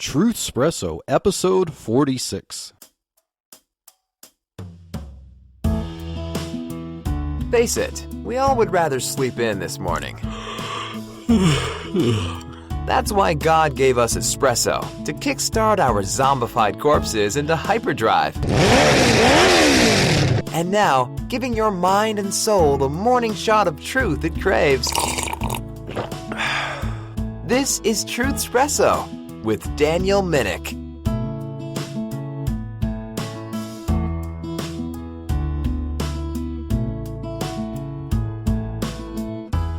Truthspresso, episode 46. Face it, we all would rather sleep in this morning. That's why God gave us espresso, to kickstart our zombified corpses into hyperdrive. And now, giving your mind and soul the morning shot of truth it craves. This is Truthspresso with Daniel Minnick.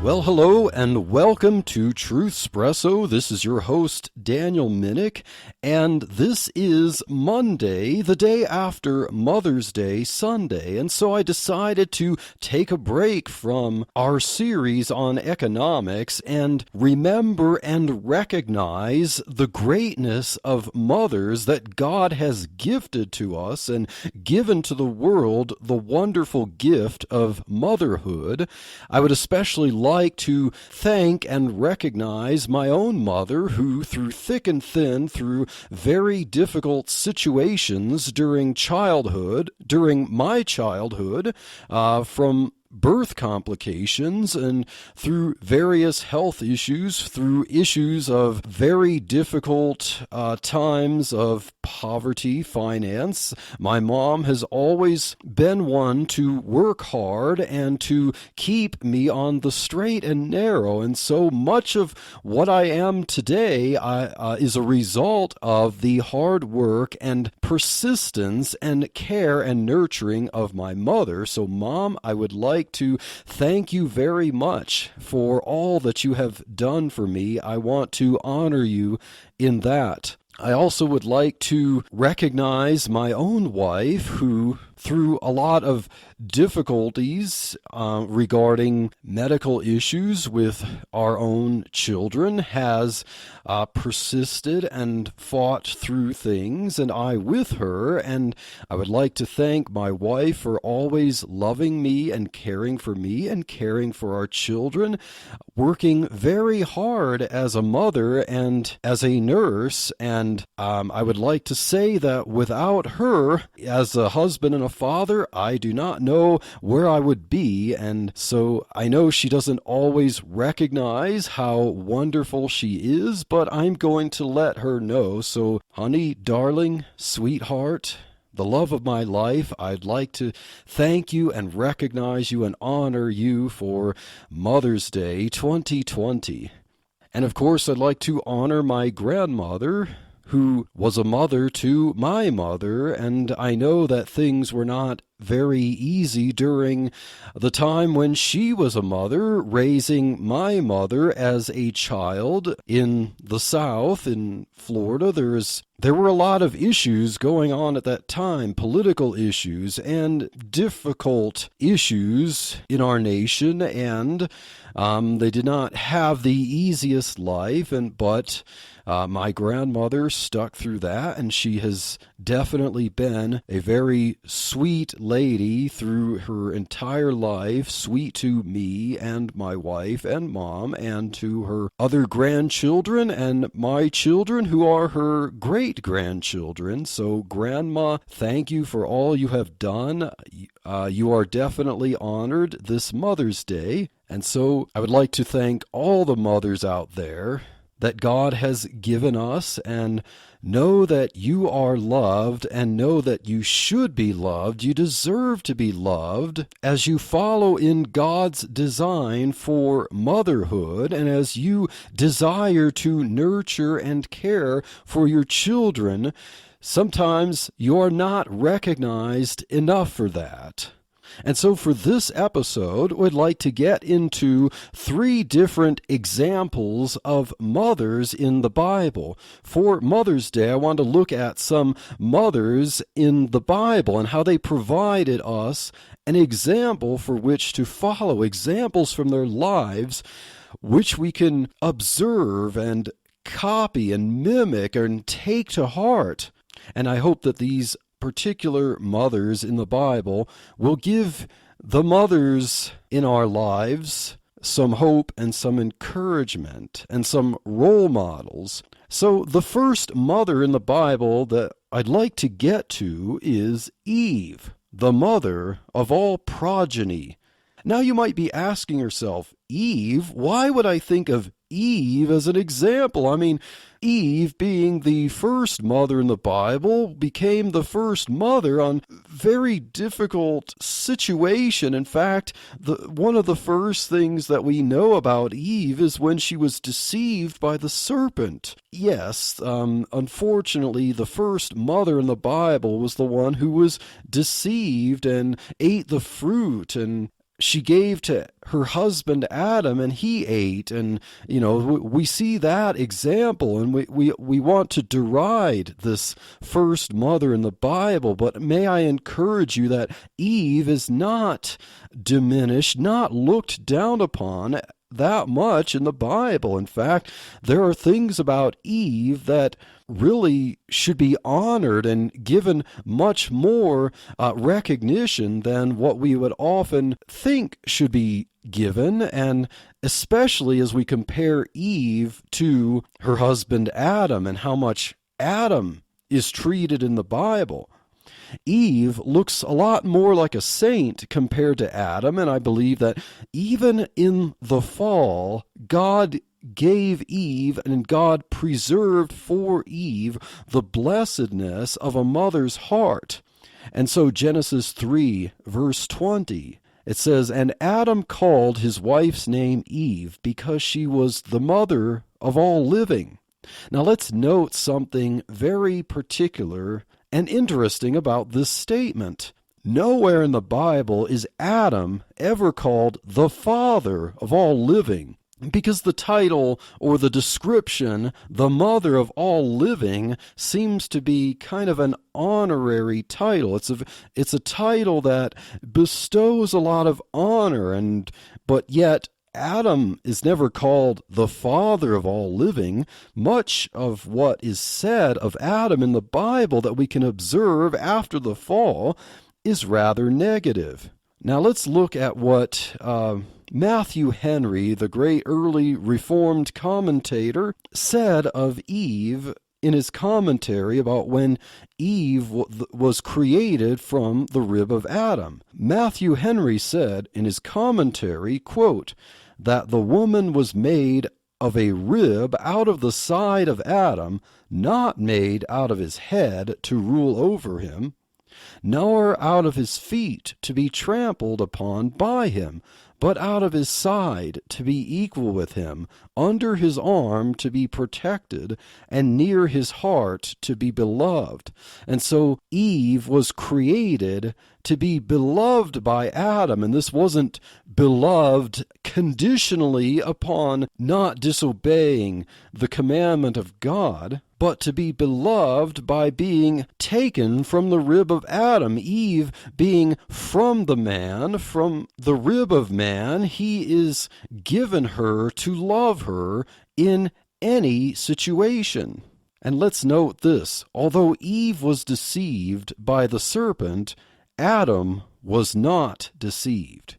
Well, hello and welcome to Truthspresso. This is your host, Daniel Minnick, and this is Monday, the day after Mother's Day Sunday, and so I decided to take a break from our series on economics and remember and recognize the greatness of mothers that God has gifted to us and given to the world, the wonderful gift of motherhood. I would especially like to thank and recognize my own mother, who through thick and thin, through very difficult situations during my childhood, from birth complications and through various health issues, through issues of very difficult times of poverty, finance. My mom has always been one to work hard and to keep me on the straight and narrow, and so much of what I am today is a result of the hard work and persistence and care and nurturing of my mother. So Mom, I would like to thank you very much for all that you have done for me. I want to honor you in that. I also would like to recognize my own wife, who, through a lot of difficulties regarding medical issues with our own children, has persisted and fought through things, and I with her. And I would like to thank my wife for always loving me and caring for our children, working very hard as a mother and as a nurse. And I would like to say that without her as a husband and a father, I do not know where I would be. And so I know she doesn't always recognize how wonderful she is, but I'm going to let her know. So, honey, darling, sweetheart, the love of my life, I'd like to thank you and recognize you and honor you for Mother's Day 2020. And of course, I'd like to honor my grandmother, who was a mother to my mother, and I know that things were not very easy during the time when she was a mother, raising my mother as a child in the South, in Florida. There were a lot of issues going on at that time, political issues and difficult issues in our nation, and they did not have the easiest life, but my grandmother stuck through that, and she has definitely been a very sweet lady through her entire life, sweet to me and my wife and Mom, and to her other grandchildren and my children, who are her great-grandchildren. So, Grandma, thank you for all you have done. You are definitely honored this Mother's Day. And so I would like to thank all the mothers out there that God has given us, and know that you are loved, and know that you should be loved. You deserve to be loved as you follow in God's design for motherhood, and as you desire to nurture and care for your children. Sometimes you are not recognized enough for that. And so for this episode, we'd like to get into 3 different examples of mothers in the Bible. For Mother's Day, I want to look at some mothers in the Bible and how they provided us an example for which to follow, examples from their lives which we can observe and copy and mimic and take to heart. And I hope that these particular mothers in the Bible will give the mothers in our lives some hope and some encouragement and some role models So the first mother in the Bible that I'd like to get to is Eve, the mother of all progeny. Now you might be asking yourself, Eve? Why would I think of Eve as an example? I mean, Eve, being the first mother in the Bible, became the first mother on very difficult situation. In fact, one of the first things that we know about Eve is when she was deceived by the serpent. Yes, unfortunately, the first mother in the Bible was the one who was deceived and ate the fruit, and she gave to her husband Adam, and he ate. And, we see that example, and we want to deride this first mother in the Bible. But may I encourage you that Eve is not diminished, not looked down upon that much in the Bible. In fact, there are things about Eve that really should be honored and given much more recognition than what we would often think should be given, and especially as we compare Eve to her husband Adam and how much Adam is treated in the Bible. Eve looks a lot more like a saint compared to Adam, and I believe that even in the fall, God gave Eve and God preserved for Eve the blessedness of a mother's heart. And so Genesis 3, verse 20, it says, "And Adam called his wife's name Eve because she was the mother of all living." Now let's note something very particular and interesting about this statement. Nowhere in the Bible is Adam ever called the father of all living, because the title or the description, the mother of all living, seems to be kind of an honorary title. It's a title that bestows a lot of honor, but yet Adam is never called the father of all living. Much of what is said of Adam in the Bible that we can observe after the fall is rather negative. Now let's look at what Matthew Henry, the great early Reformed commentator, said of Eve in his commentary about when Eve was created from the rib of Adam. Matthew Henry said in his commentary, quote, that the woman was made of a rib out of the side of Adam, not made out of his head to rule over him, nor out of his feet to be trampled upon by him, but out of his side to be equal with him, under his arm to be protected, and near his heart to be beloved. And so Eve was created to be beloved by Adam, and this wasn't beloved conditionally upon not disobeying the commandment of God, but to be beloved by being taken from the rib of Adam. Eve being from the man, from the rib of man, he is given her to love her in any situation. And let's note this, although Eve was deceived by the serpent, Adam was not deceived.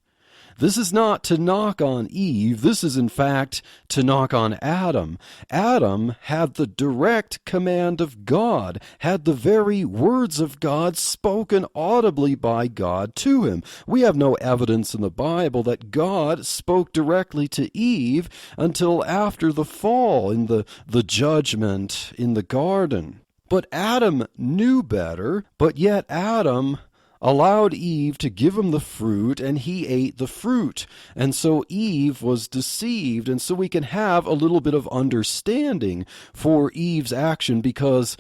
This is not to knock on Eve. This is, in fact, to knock on Adam. Adam had the direct command of God, had the very words of God spoken audibly by God to him. We have no evidence in the Bible that God spoke directly to Eve until after the fall, in the judgment in the garden. But Adam knew better, but yet Adam allowed Eve to give him the fruit, and he ate the fruit. And so Eve was deceived. And so we can have a little bit of understanding for Eve's action, because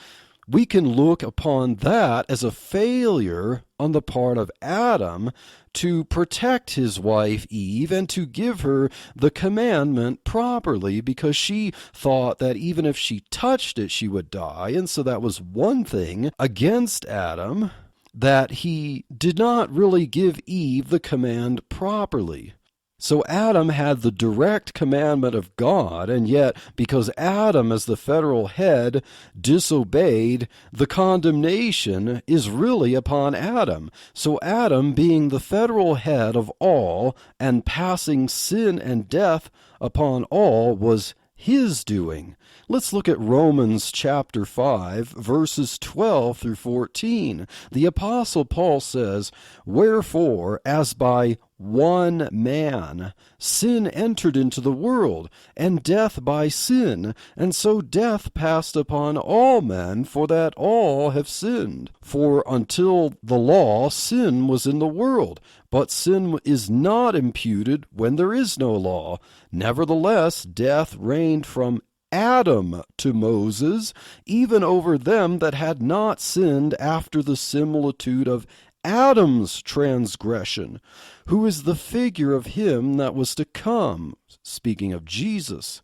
we can look upon that as a failure on the part of Adam to protect his wife Eve and to give her the commandment properly, because she thought that even if she touched it, she would die. And so that was one thing against Adam, that he did not really give Eve the command properly. So Adam had the direct commandment of God, and yet because Adam as the federal head disobeyed, the condemnation is really upon Adam. So Adam, being the federal head of all and passing sin and death upon all, was his doing. Let's look at Romans chapter 5, verses 12 through 14. The Apostle Paul says, "Wherefore, as by one man sin entered into the world, and death by sin, and so death passed upon all men, for that all have sinned. For until the law, sin was in the world, but sin is not imputed when there is no law. Nevertheless, death reigned from Adam to Moses, even over them that had not sinned after the similitude of Adam's transgression, who is the figure of him that was to come," speaking of Jesus.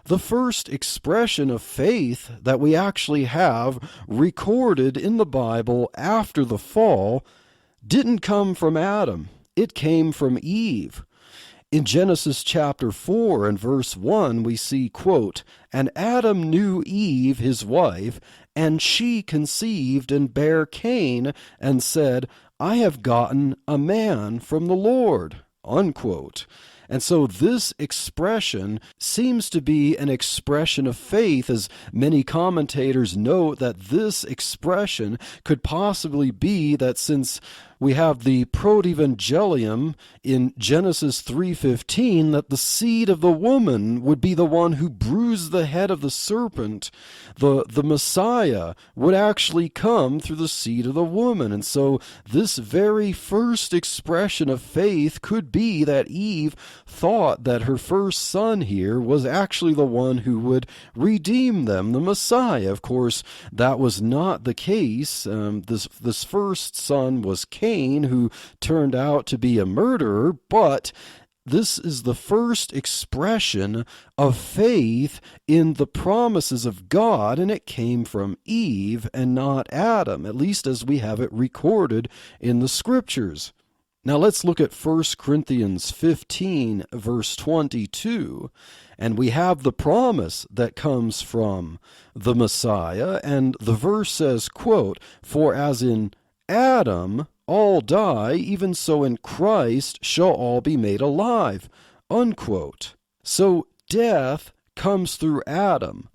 The first expression of faith that we actually have recorded in the Bible after the fall didn't come from Adam. It came from Eve. In Genesis chapter 4 and verse 1, we see, quote, "And Adam knew Eve his wife, and she conceived and bare Cain, and said, I have gotten a man from the Lord," unquote. And so this expression seems to be an expression of faith, as many commentators note that this expression could possibly be that since we have the protevangelium in Genesis 3:15, that the seed of the woman would be the one who bruised the head of the serpent. The Messiah would actually come through the seed of the woman. And so this very first expression of faith could be that Eve thought that her first son here was actually the one who would redeem them, the Messiah. Of course, that was not the case. This first son was Cain, who turned out to be a murderer, but this is the first expression of faith in the promises of God, and it came from Eve and not Adam, at least as we have it recorded in the Scriptures. Now let's look at 1 Corinthians 15, verse 22, and we have the promise that comes from the Messiah, and the verse says, quote, "For as in Adam all die, even so in Christ shall all be made alive," unquote. So death comes through Adam,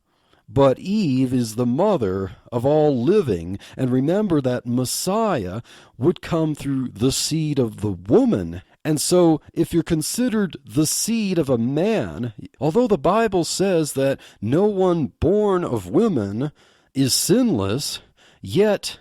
but Eve is the mother of all living. And remember that Messiah would come through the seed of the woman. And so if you're considered the seed of a man, although the Bible says that no one born of women is sinless, yet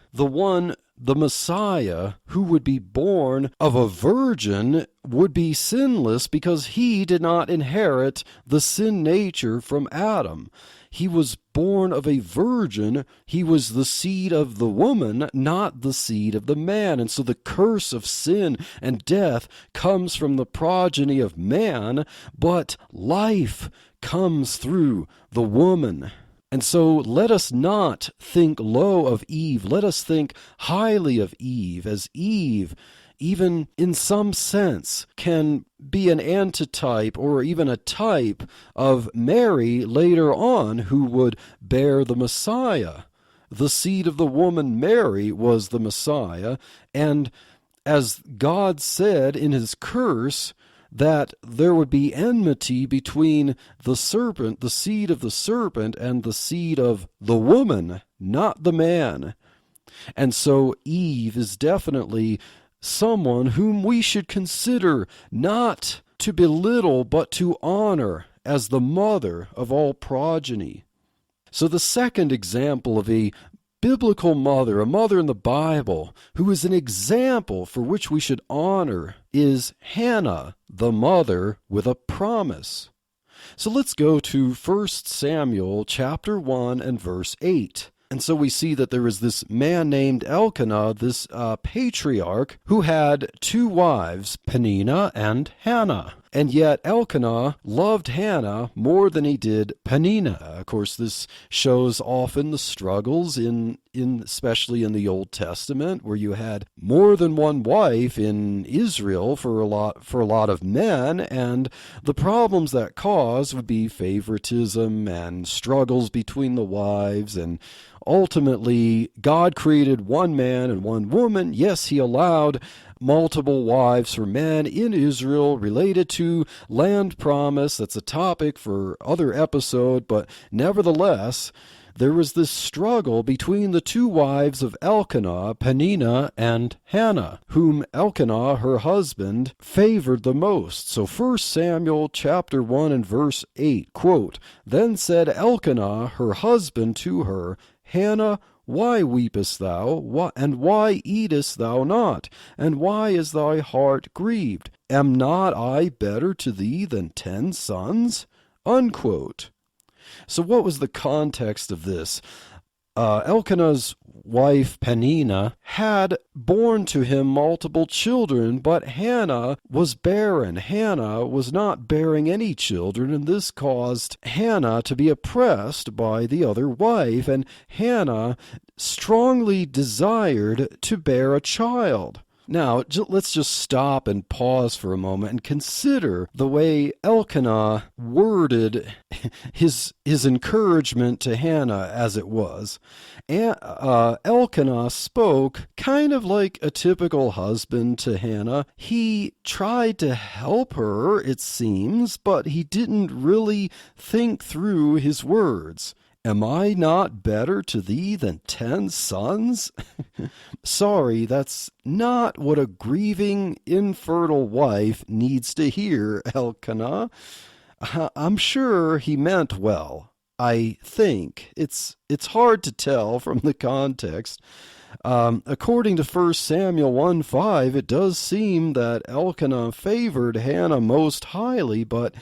the Messiah, who would be born of a virgin, would be sinless because he did not inherit the sin nature from Adam. He was born of a virgin. He was the seed of the woman, not the seed of the man. And so the curse of sin and death comes from the progeny of man, but life comes through the woman. And so let us not think low of Eve. Let us think highly of Eve, as Eve, even in some sense, can be an antitype or even a type of Mary later on, who would bear the Messiah. The seed of the woman Mary was the Messiah, and as God said in his curse, that there would be enmity between the serpent, the seed of the serpent, and the seed of the woman, not the man. And so Eve is definitely someone whom we should consider not to belittle, but to honor as the mother of all progeny. So the second example of a biblical mother, a mother in the Bible, who is an example for which we should honor, is Hannah, the mother with a promise. So let's go to 1 Samuel chapter 1 and verse 8. And so we see that there is this man named Elkanah, this patriarch, who had two wives, Peninnah and Hannah. And yet Elkanah loved Hannah more than he did Peninnah. Of course, this shows often the struggles especially in the Old Testament, where you had more than one wife in Israel for a lot of men, and the problems that caused would be favoritism and struggles between the wives. And ultimately, God created one man and one woman. Yes, he allowed multiple wives for men in Israel related to land promise. That's a topic for other episode, but nevertheless, there was this struggle between the two wives of Elkanah, Peninnah and Hannah, whom Elkanah, her husband, favored the most. So 1 Samuel chapter 1 and verse 8, quote, "Then said Elkanah, her husband, to her, Hannah, why weepest thou? And why eatest thou not? And why is thy heart grieved? Am not I better to thee than 10 sons?" Unquote. So what was the context of this? Elkanah's wife Peninnah had borne to him multiple children, but Hannah was barren. Hannah was not bearing any children, and this caused Hannah to be oppressed by the other wife, and Hannah strongly desired to bear a child. Now, let's just stop and pause for a moment and consider the way Elkanah worded his encouragement to Hannah as it was. Elkanah spoke kind of like a typical husband to Hannah. He tried to help her, it seems, but he didn't really think through his words. Am I not better to thee than 10 sons? Sorry, that's not what a grieving, infertile wife needs to hear, Elkanah. I'm sure he meant well. I think. It's hard to tell from the context. According to 1 Samuel 1:5, it does seem that Elkanah favored Hannah most highly, but,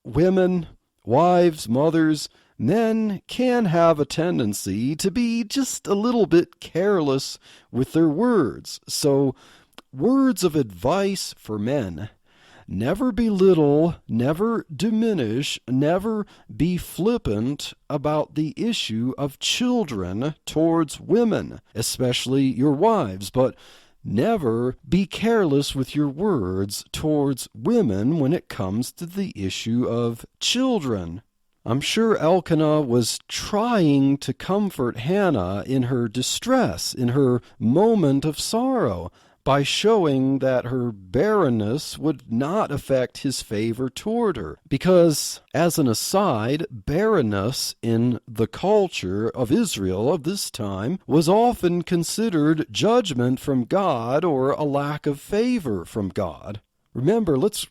women, wives, mothers, men can have a tendency to be just a little bit careless with their words. So, words of advice for men: never belittle, never diminish, never be flippant about the issue of children towards women, especially your wives, but never be careless with your words towards women when it comes to the issue of children. I'm sure Elkanah was trying to comfort Hannah in her distress, in her moment of sorrow, by showing that her barrenness would not affect his favor toward her. Because, as an aside, barrenness in the culture of Israel of this time was often considered judgment from God or a lack of favor from God. Remember, let's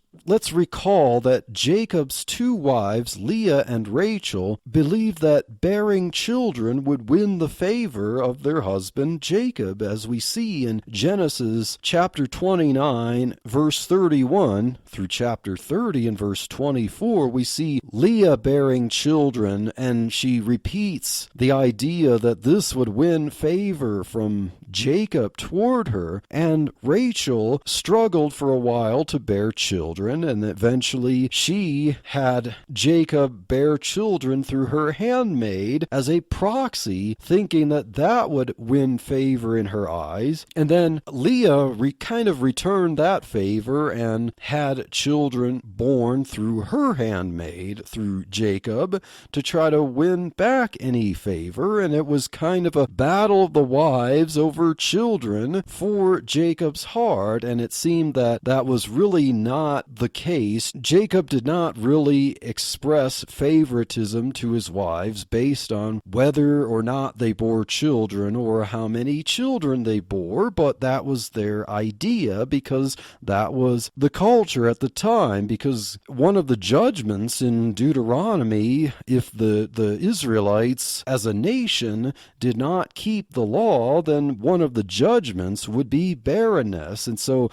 recall that Jacob's two wives, Leah and Rachel, believed that bearing children would win the favor of their husband Jacob, as we see in Genesis chapter 29, verse 31 through chapter 30 and verse 24. We see Leah bearing children, and she repeats the idea that this would win favor from Jacob toward her, and Rachel struggled for a while to bear children, and eventually she had Jacob bear children through her handmaid as a proxy, thinking that that would win favor in her eyes. And then Leah kind of returned that favor and had children born through her handmaid, through Jacob, to try to win back any favor. And it was kind of a battle of the wives over children for Jacob's heart, and it seemed that that was really not the case. Jacob did not really express favoritism to his wives based on whether or not they bore children or how many children they bore, but that was their idea because that was the culture at the time. Because one of the judgments in Deuteronomy, if the Israelites as a nation did not keep the law, then one of the judgments would be barrenness. And so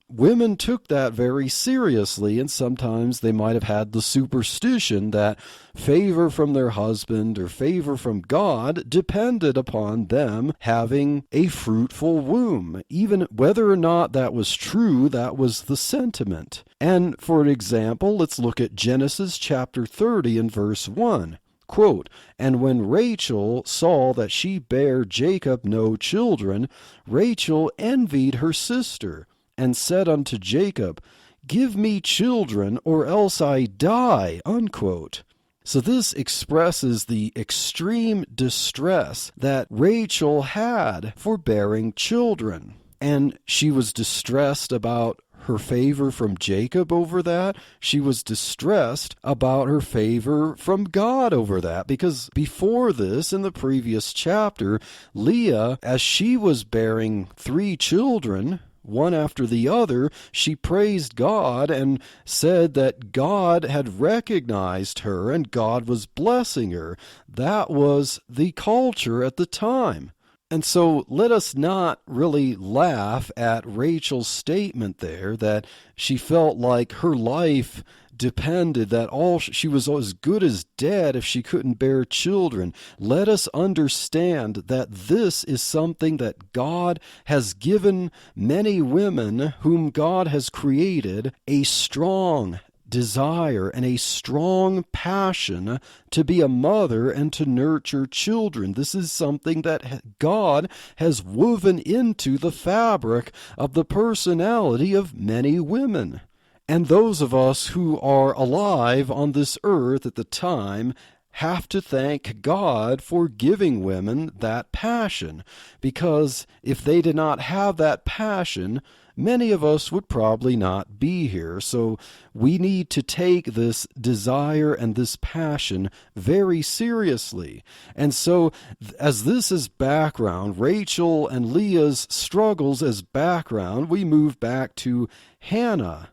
women took that very seriously, and sometimes they might have had the superstition that favor from their husband or favor from God depended upon them having a fruitful womb. Even whether or not that was true, that was the sentiment. And for an example, let's look at Genesis chapter 30 and verse 1. Quote, "And when Rachel saw that she bare Jacob no children, Rachel envied her sister, and said unto Jacob, Give me children, or else I die." Unquote. So this expresses the extreme distress that Rachel had for bearing children. And she was distressed about her favor from Jacob over that. She was distressed about her favor from God over that, because before this, in the previous chapter, Leah, as she was bearing 3 children, one after the other, she praised God and said that God had recognized her and God was blessing her. That was the culture at the time. And so let us not really laugh at Rachel's statement there that she felt like her life depended, that she was as good as dead if she couldn't bear children. Let us understand that this is something that God has given many women whom God has created a strong desire and a strong passion to be a mother and to nurture children. This is something that God has woven into the fabric of the personality of many women. And those of us who are alive on this earth at the time have to thank God for giving women that passion, because if they did not have that passion, many of us would probably not be here. So we need to take this desire and this passion very seriously. And so as this is background, Rachel and Leah's struggles as background, we move back to Hannah.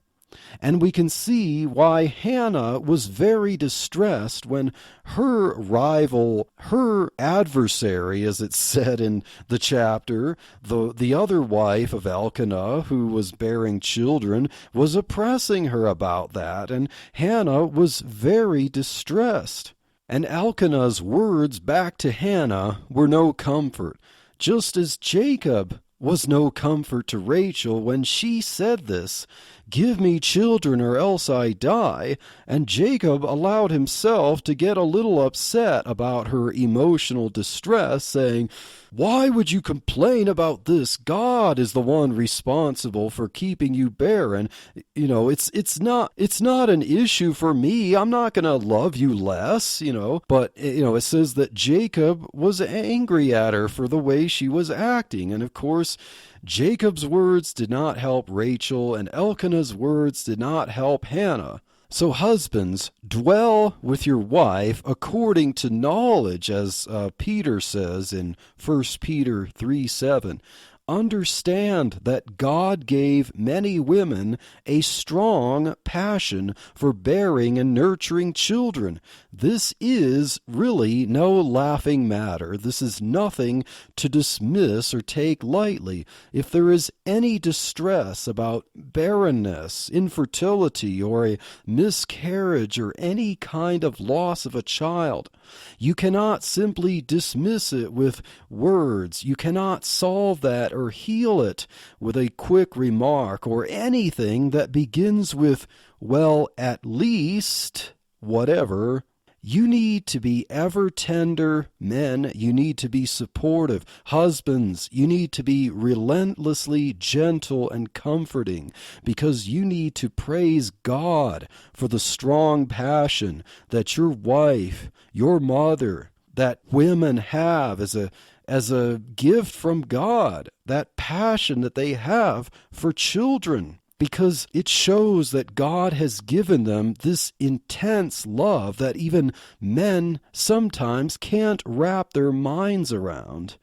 And we can see why Hannah was very distressed when her rival, her adversary, as it's said in the chapter, the other wife of Elkanah, who was bearing children, was oppressing her about that. And Hannah was very distressed. And Elkanah's words back to Hannah were no comfort, just as Jacob was no comfort to Rachel when she said this, "Give me children or else I die," and Jacob allowed himself to get a little upset about her emotional distress, saying, "Why would you complain about this? God is the one responsible for keeping you barren. It's not an issue for me. I'm not going to love you less, But, it says that Jacob was angry at her for the way she was acting. And of course, Jacob's words did not help Rachel, and Elkanah's words did not help Hannah. So husbands, dwell with your wife according to knowledge, as Peter says in 1 Peter 3:7. Understand that God gave many women a strong passion for bearing and nurturing children. This is really no laughing matter. This is nothing to dismiss or take lightly. If there is any distress about barrenness, infertility, or a miscarriage, or any kind of loss of a child, you cannot simply dismiss it with words. You cannot solve that or heal it with a quick remark or anything that begins with, well, at least, whatever. You need to be ever tender. Men, you need to be supportive. Husbands, you need to be relentlessly gentle and comforting, because you need to praise God for the strong passion that your wife, your mother, that women have as a gift from God, that passion that they have for children, because it shows that God has given them this intense love that even men sometimes can't wrap their minds around.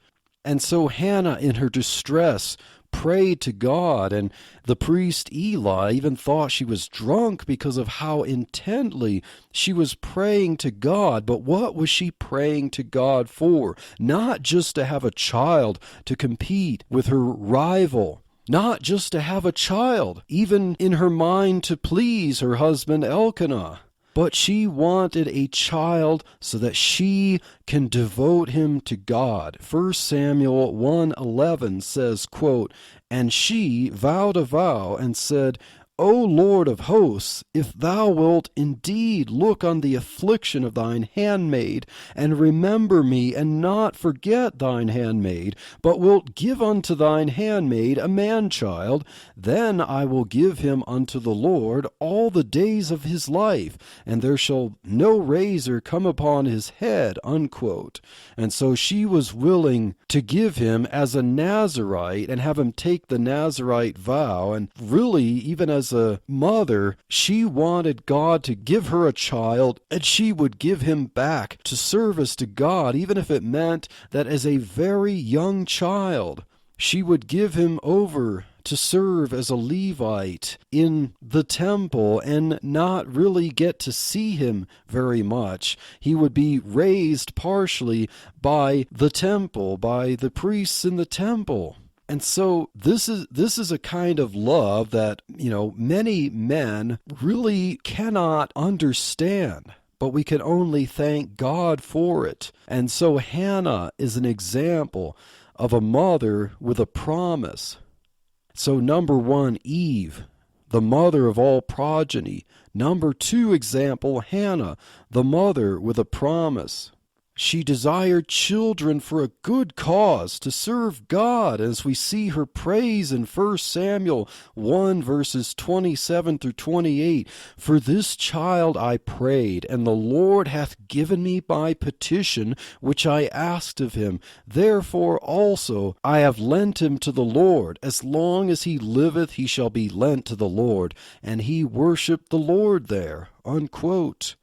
And so Hannah, in her distress, prayed to God, and the priest Eli even thought she was drunk because of how intently she was praying to God. But what was she praying to God for? Not just to have a child to compete with her rival, not just to have a child, even in her mind to please her husband Elkanah, but she wanted a child so that she can devote him to God. 1 Samuel 1:11 says, quote, "And she vowed a vow and said, O Lord of hosts, if thou wilt indeed look on the affliction of thine handmaid, and remember me, and not forget thine handmaid, but wilt give unto thine handmaid a man-child, then I will give him unto the Lord all the days of his life, and there shall no razor come upon his head, unquote. And so she was willing to give him as a Nazirite and have him take the Nazirite vow, and really, even as a mother, she wanted God to give her a child, and she would give him back to service to God, even if it meant that as a very young child, she would give him over to serve as a Levite in the temple and not really get to see him very much. He would be raised partially by the temple, by the priests in the temple. And so this is a kind of love that, many men really cannot understand, but we can only thank God for it. And so Hannah is an example of a mother with a promise. So number one, Eve, the mother of all progeny. Number two example, Hannah, the mother with a promise. She desired children for a good cause, to serve God, as we see her praise in 1 Samuel 1, verses 27 through 28. For this child I prayed, and the Lord hath given me my petition, which I asked of him. Therefore also I have lent him to the Lord. As long as he liveth, he shall be lent to the Lord. And he worshipped the Lord there, unquote.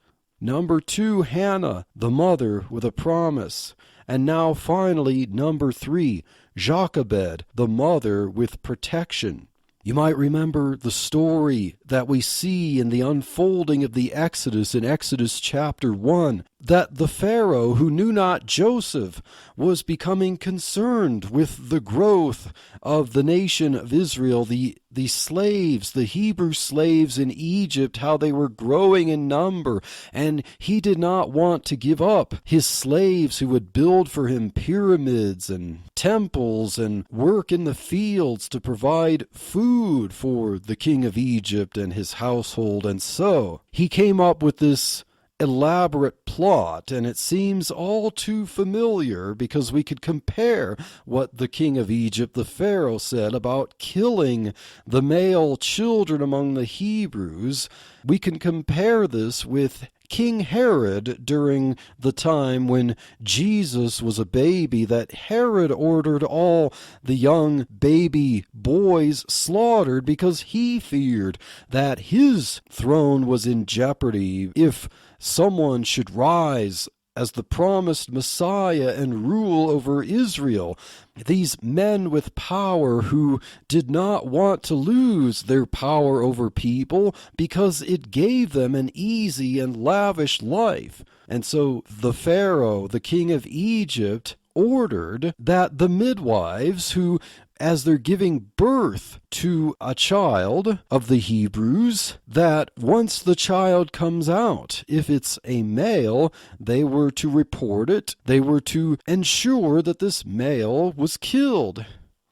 Number two, Hannah, the mother with a promise. And now finally, number three, Jochebed, the mother with protection. You might remember the story that we see in the unfolding of the Exodus in Exodus chapter 1, that the Pharaoh who knew not Joseph was becoming concerned with the growth of the nation of Israel, the slaves, the Hebrew slaves in Egypt, how they were growing in number, and he did not want to give up his slaves who would build for him pyramids and temples and work in the fields to provide food for the king of Egypt and his household. And so he came up with this elaborate plot, and it seems all too familiar because we could compare what the king of Egypt, the Pharaoh, said about killing the male children among the Hebrews. We can compare this with King Herod during the time when Jesus was a baby, that Herod ordered all the young baby boys slaughtered because he feared that his throne was in jeopardy if someone should rise as the promised Messiah and rule over Israel. These men with power who did not want to lose their power over people because it gave them an easy and lavish life. And so the Pharaoh, the king of Egypt, ordered that the midwives who, as they're giving birth to a child of the Hebrews, that once the child comes out, if it's a male, they were to report it. They were to ensure that this male was killed.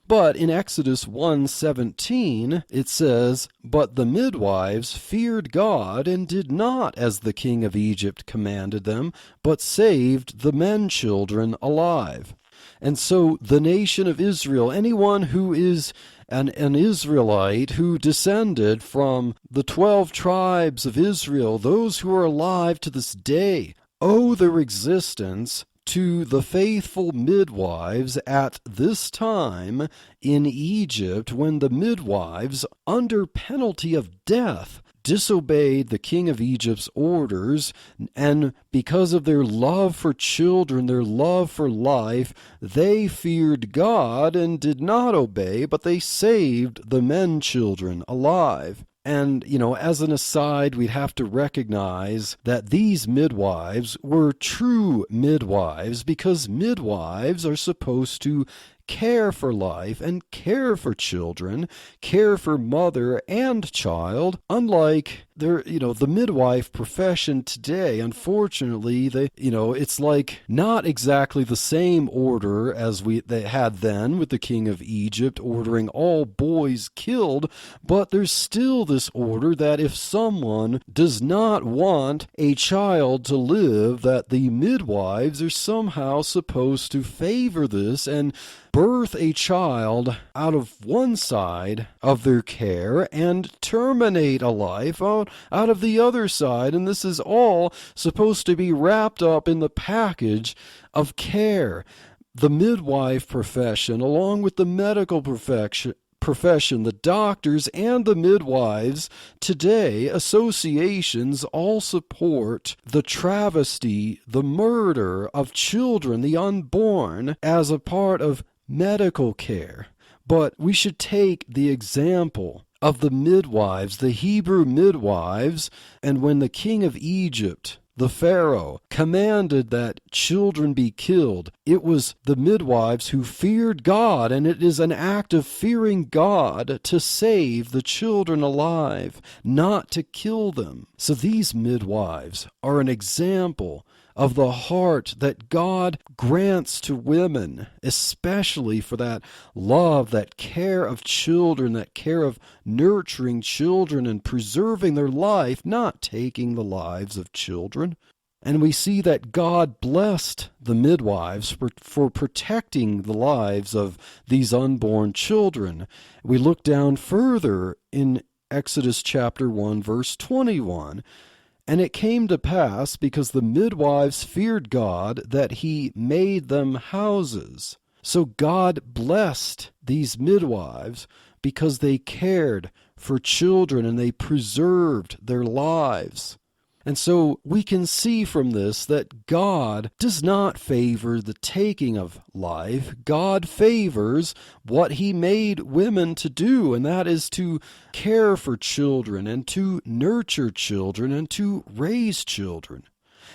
But in Exodus 1:17, it says, "But the midwives feared God and did not as the king of Egypt commanded them, but saved the men children alive." And so the nation of Israel, anyone who is an Israelite who descended from the 12 tribes of Israel, those who are alive to this day, owe their existence to the faithful midwives at this time in Egypt, when the midwives, under penalty of death, disobeyed the king of Egypt's orders, and because of their love for children, their love for life, they feared God and did not obey, but they saved the men children alive. And, as an aside, we'd have to recognize that these midwives were true midwives, because midwives are supposed to care for life and care for children, care for mother and child, unlike the midwife profession today. Unfortunately, it's like not exactly the same order as they had then with the king of Egypt ordering all boys killed, but there's still this order that if someone does not want a child to live, that the midwives are somehow supposed to favor this and birth a child out of one side of their care and terminate a life out of the other side. And this is all supposed to be wrapped up in the package of care. The midwife profession, along with the medical profession, the doctors and the midwives today, associations all support the travesty, the murder of children, the unborn, as a part of medical care. But we should take the example of the midwives, the Hebrew midwives, and when the king of Egypt, the Pharaoh, commanded that children be killed, it was the midwives who feared God, and it is an act of fearing God to save the children alive, not to kill them. So these midwives are an example of the heart that God grants to women, especially for that love, that care of children, that care of nurturing children and preserving their life, not taking the lives of children. And we see that God blessed the midwives for protecting the lives of these unborn children. We look down further in Exodus chapter 1, verse 21. And it came to pass, because the midwives feared God, that he made them houses. So God blessed these midwives because they cared for children and they preserved their lives. And so we can see from this that God does not favor the taking of life. God favors what he made women to do, and that is to care for children and to nurture children and to raise children.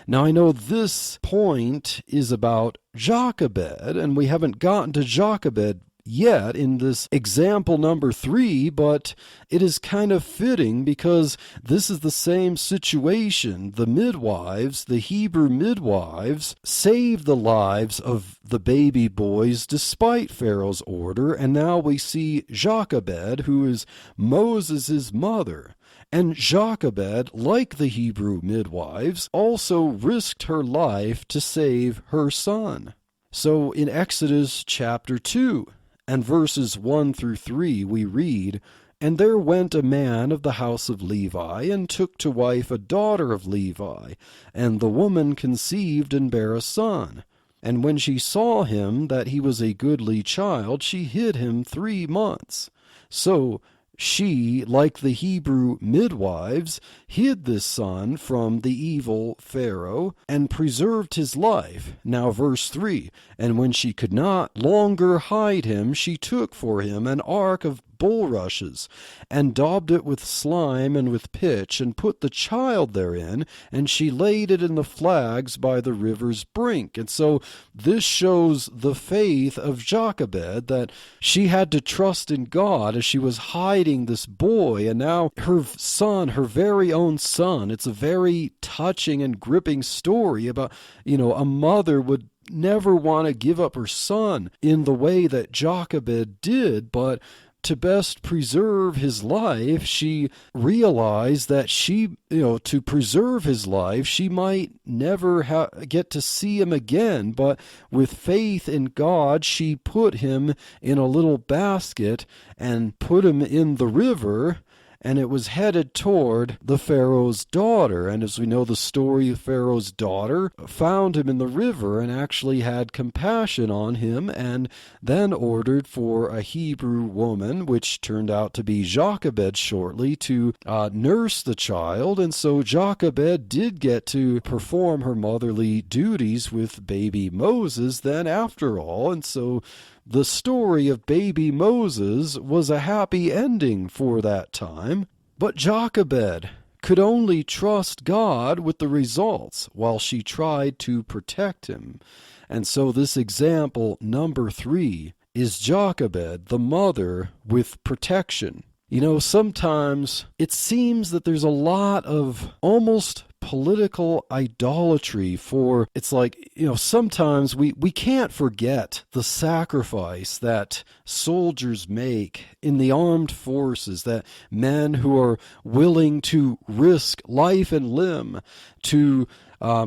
Now, I know this point is about Jochebed, and we haven't gotten to Jochebed yet in this example number 3, but it is kind of fitting because this is the same situation. The midwives, the Hebrew midwives, saved the lives of the baby boys despite Pharaoh's order, and now we see Jochebed, who is Moses' mother. And Jochebed, like the Hebrew midwives, also risked her life to save her son. So in Exodus chapter 2, and verses 1 through 3, we read, And there went a man of the house of Levi, and took to wife a daughter of Levi, and the woman conceived and bare a son. And when she saw him that he was a goodly child, she hid him 3 months. So she, like the Hebrew midwives, hid this son from the evil Pharaoh, and preserved his life. Now verse 3, And when she could not longer hide him, she took for him an ark of bulrushes, and daubed it with slime and with pitch, and put the child therein, and she laid it in the flags by the river's brink. And so this shows the faith of Jochebed, that she had to trust in God as she was hiding this boy, and now her son, her very own son. It's a very touching and gripping story about, a mother would never want to give up her son in the way that Jochebed did, but to best preserve his life, she realized that to preserve his life, she might never get to see him again. But with faith in God, she put him in a little basket and put him in the river, and it was headed toward the Pharaoh's daughter. And as we know the story, Pharaoh's daughter found him in the river and actually had compassion on him, and then ordered for a Hebrew woman, which turned out to be Jochebed shortly, to nurse the child. And so Jochebed did get to perform her motherly duties with baby Moses then after all. And so the story of baby Moses was a happy ending for that time, but Jochebed could only trust God with the results while she tried to protect him. And so this example number 3 is Jochebed, the mother with protection. You know, sometimes it seems that there's a lot of almost political idolatry for, it's like, you know, sometimes we can't forget the sacrifice that soldiers make in the armed forces, that men who are willing to risk life and limb to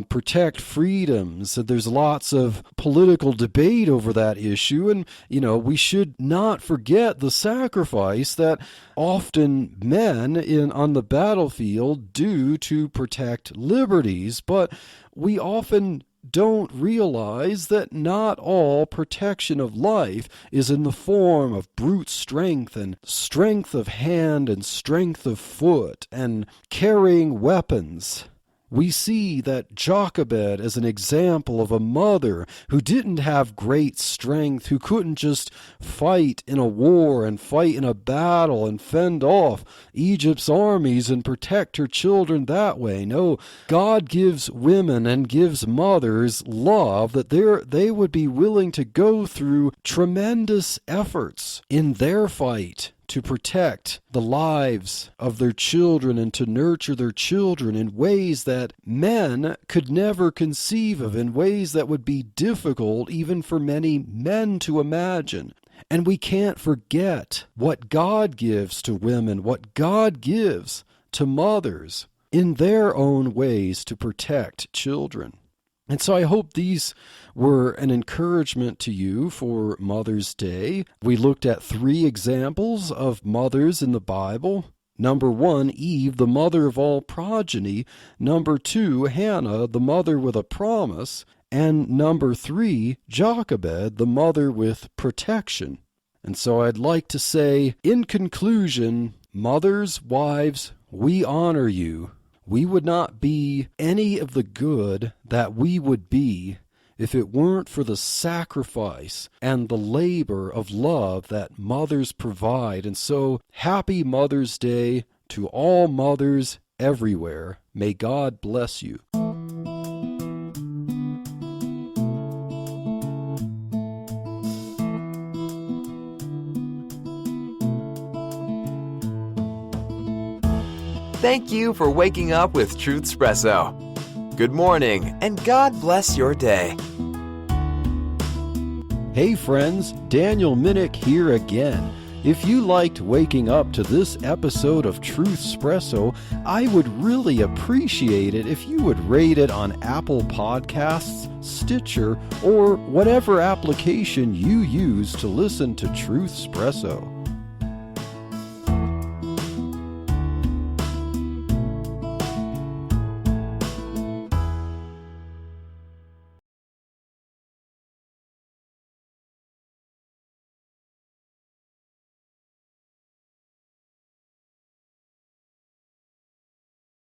protect freedoms. There's lots of political debate over that issue, and we should not forget the sacrifice that often men on the battlefield do to protect liberties. But we often don't realize that not all protection of life is in the form of brute strength and strength of hand and strength of foot and carrying weapons. We see that Jochebed as an example of a mother who didn't have great strength, who couldn't just fight in a war and fight in a battle and fend off Egypt's armies and protect her children that way. No, God gives women and gives mothers love that they would be willing to go through tremendous efforts in their fight to protect the lives of their children and to nurture their children in ways that men could never conceive of, in ways that would be difficult even for many men to imagine. And we can't forget what God gives to women, what God gives to mothers in their own ways to protect children. And so I hope these were an encouragement to you for Mother's Day. We looked at 3 examples of mothers in the Bible. Number 1, Eve, the mother of all progeny. Number 2, Hannah, the mother with a promise. And number 3, Jochebed, the mother with protection. And so I'd like to say, in conclusion, mothers, wives, we honor you. We would not be any of the good that we would be if it weren't for the sacrifice and the labor of love that mothers provide. And so, happy Mother's Day to all mothers everywhere. May God bless you. Thank you for waking up with Truthspresso. Good morning, and God bless your day. Hey friends, Daniel Minnick here again. If you liked waking up to this episode of Truthspresso, I would really appreciate it if you would rate it on Apple Podcasts, Stitcher, or whatever application you use to listen to Truthspresso.